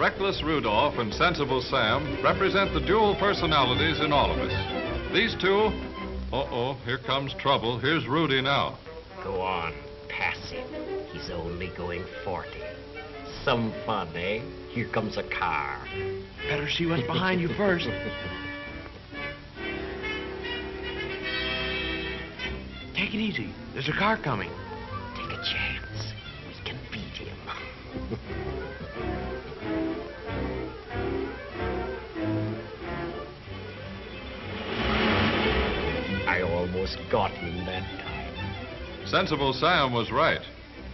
Reckless Rudolph and Sensible Sam represent the dual personalities in all of us. These two, here comes trouble. Here's Rudy now. Go on, pass him. He's only going 40. Some fun, eh? Here comes a car. Better see what's behind you first. Take it easy. There's a car coming. Take a chance. We can beat him. I almost got him that time. Sensible Sam was right.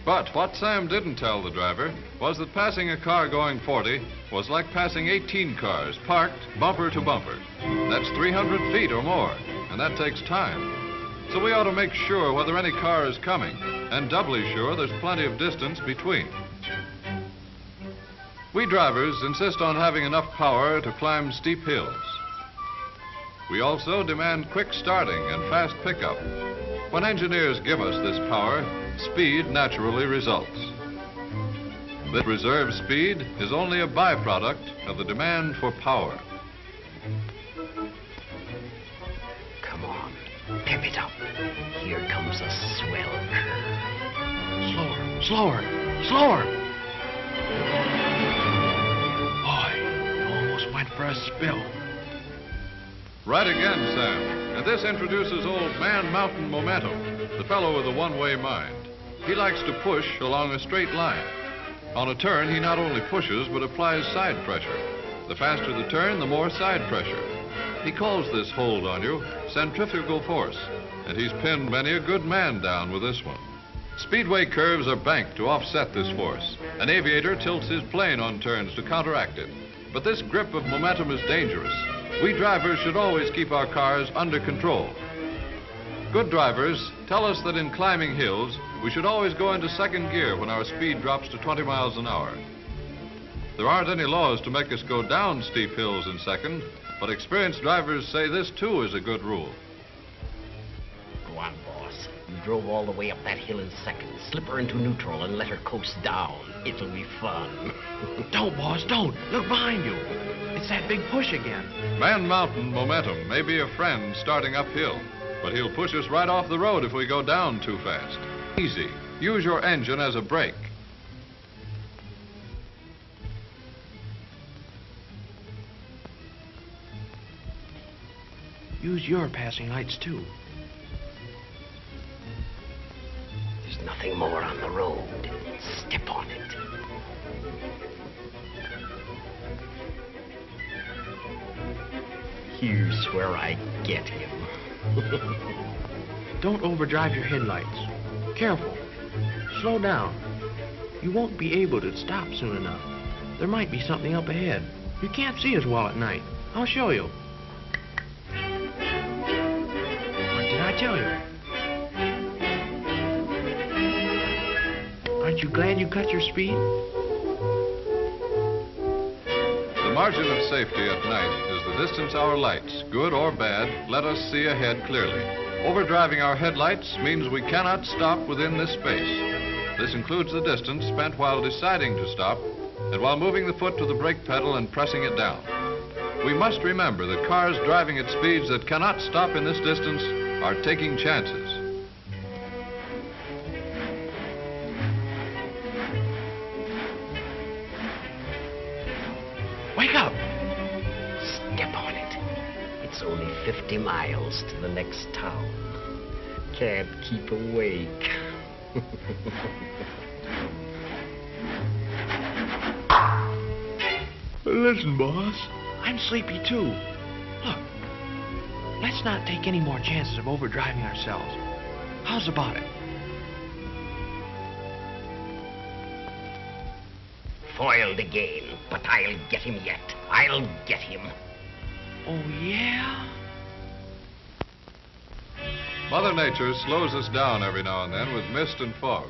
But what Sam didn't tell the driver was that passing a car going 40 was like passing 18 cars parked bumper to bumper. That's 300 feet or more, and that takes time. So we ought to make sure whether any car is coming, and doubly sure there's plenty of distance between. We drivers insist on having enough power to climb steep hills. We also demand quick starting and fast pickup. When engineers give us this power, speed naturally results. This reserve speed is only a byproduct of the demand for power. Come on, pep it up. Here comes a swell curve. Slower, slower. Boy, you almost went for a spill. Right again, Sam. And this introduces old Man Mountain Momentum, the fellow with a one-way mind. He likes to push along a straight line. On a turn, he not only pushes, but applies side pressure. The faster the turn, the more side pressure. He calls this hold on you centrifugal force, and he's pinned many a good man down with this one. Speedway curves are banked to offset this force. An aviator tilts his plane on turns to counteract it. But this grip of momentum is dangerous. We drivers should always keep our cars under control. Good drivers tell us that in climbing hills, we should always go into second gear when our speed drops to 20 miles an hour. There aren't any laws to make us go down steep hills in second, but experienced drivers say this too is a good rule. Go on, boss. You drove all the way up that hill in second. Slip her into neutral and let her coast down. It'll be fun. Don't, boss, don't. Look behind you. It's that big push again. Man Mountain Momentum may be a friend starting uphill, but he'll push us right off the road if we go down too fast. Easy. Use your engine as a brake. Use your passing lights, too. There's nothing more on the road. Step on it. Here's where I get him. Don't overdrive your headlights. Careful. Slow down. You won't be able to stop soon enough. There might be something up ahead. You can't see as well at night. I'll show you. What did I tell you? Aren't you glad you cut your speed? The margin of safety at night is the distance our lights, good or bad, let us see ahead clearly. Overdriving our headlights means we cannot stop within this space. This includes the distance spent while deciding to stop and while moving the foot to the brake pedal and pressing it down. We must remember that cars driving at speeds that cannot stop in this distance are taking chances. Wake up! Step on it. It's only 50 miles to the next town. Can't keep awake. Listen, boss. I'm sleepy, too. Look, let's not take any more chances of overdriving ourselves. How's about it? Foiled again, but I'll get him yet. I'll get him. Oh, yeah? Mother Nature slows us down every now and then with mist and fog.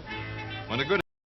When a good